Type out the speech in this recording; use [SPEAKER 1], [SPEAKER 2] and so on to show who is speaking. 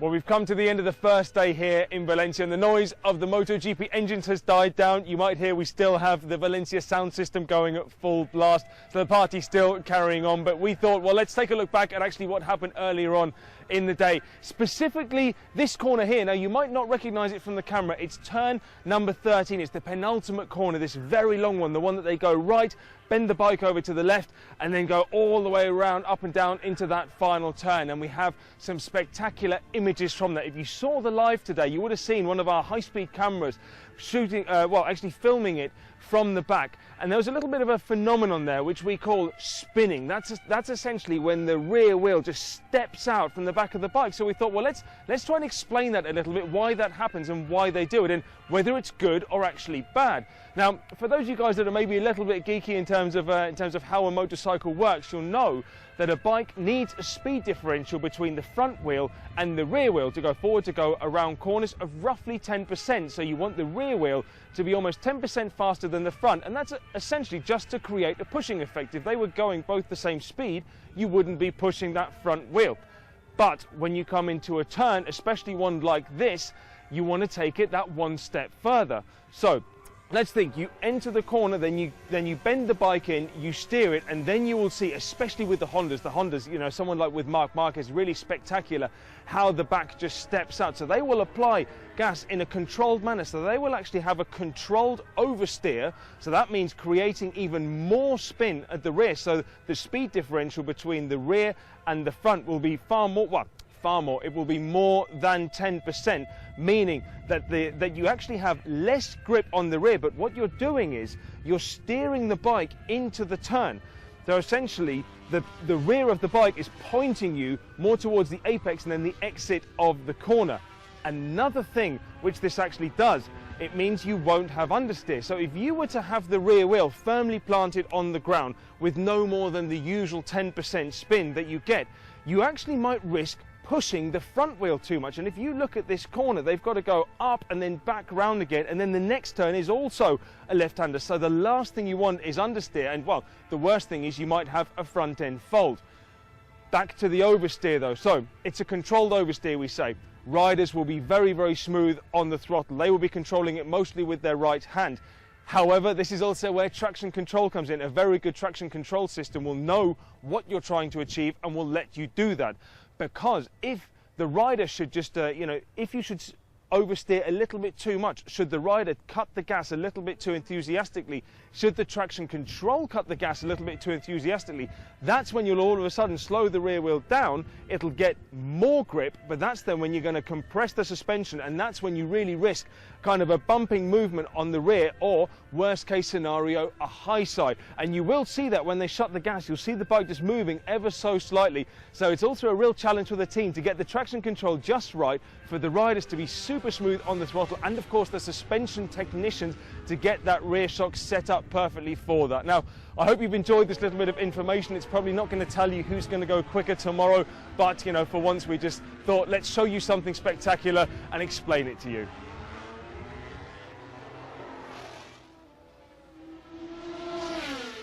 [SPEAKER 1] Well, we've come to the end of the first day here in Valencia, and the noise of the MotoGP engines has died down. You might hear we still have the Valencia sound system going at full blast, so the party's still carrying on. But we thought, well, let's take a look back at actually what happened earlier on in the day. Specifically, this corner here. Now, you might not recognize it from the camera. It's turn number 13. It's the penultimate corner, this very long one, the one that they go right, bend the bike over to the left, and then go all the way around, up and down into that final turn. And we have some spectacular images from that. If you saw the live today, you would have seen one of our high-speed cameras shooting, actually filming it from the back. And there was a little bit of a phenomenon there, which we call spinning. That's essentially when the rear wheel just steps out from the back of the bike. So we thought, well, let's try and explain that a little bit, why that happens and why they do it, and whether it's good or actually bad. Now, for those of you guys that are maybe a little bit geeky in terms of how a motorcycle works, you'll know that a bike needs a speed differential between the front wheel and the rear wheel to go forward, to go around corners, of roughly 10%. So you want the rear wheel to be almost 10% faster than the front, and that's essentially just to create a pushing effect. If they were going both the same speed, you wouldn't be pushing that front wheel. But when you come into a turn, especially one like this, you want to take it that one step further. So let's think, you enter the corner, then you bend the bike in, you steer it, and then you will see, especially with the Hondas, you know, someone like with Marc Marquez, really spectacular how the back just steps out. So they will apply gas in a controlled manner. So they will actually have a controlled oversteer. So that means creating even more spin at the rear. So the speed differential between the rear and the front will be far more, it will be more than 10%, meaning that you actually have less grip on the rear, but what you're doing is you're steering the bike into the turn. So essentially the rear of the bike is pointing you more towards the apex and then the exit of the corner. Another thing which this actually does, it means you won't have understeer. So if you were to have the rear wheel firmly planted on the ground with no more than the usual 10% spin that you get, you actually might risk pushing the front wheel too much. And if you look at this corner, they've got to go up and then back round again, and then the next turn is also a left-hander. So the last thing you want is understeer, and well, the worst thing is you might have a front end fold. Back to the oversteer though. So it's a controlled oversteer, we say. Riders will be very, very smooth on the throttle. They will be controlling it mostly with their right hand. However, this is also where traction control comes in. A very good traction control system will know what you're trying to achieve and will let you do that. Because if the rider should just, if you should oversteer a little bit too much, should the rider cut the gas a little bit too enthusiastically, should the traction control cut the gas a little bit too enthusiastically, that's when you'll all of a sudden slow the rear wheel down. It'll get more grip, but that's then when you're going to compress the suspension, and that's when you really risk kind of a bumping movement on the rear, or worst case scenario, a high side. And you will see that when they shut the gas, you'll see the bike just moving ever so slightly. So it's also a real challenge for the team to get the traction control just right, for the riders to be super smooth on the throttle, and of course the suspension technicians to get that rear shock set up perfectly for that. Now, I hope you've enjoyed this little bit of information. It's probably not going to tell you who's going to go quicker tomorrow, but you know, for once we just thought, let's show you something spectacular and explain it to you.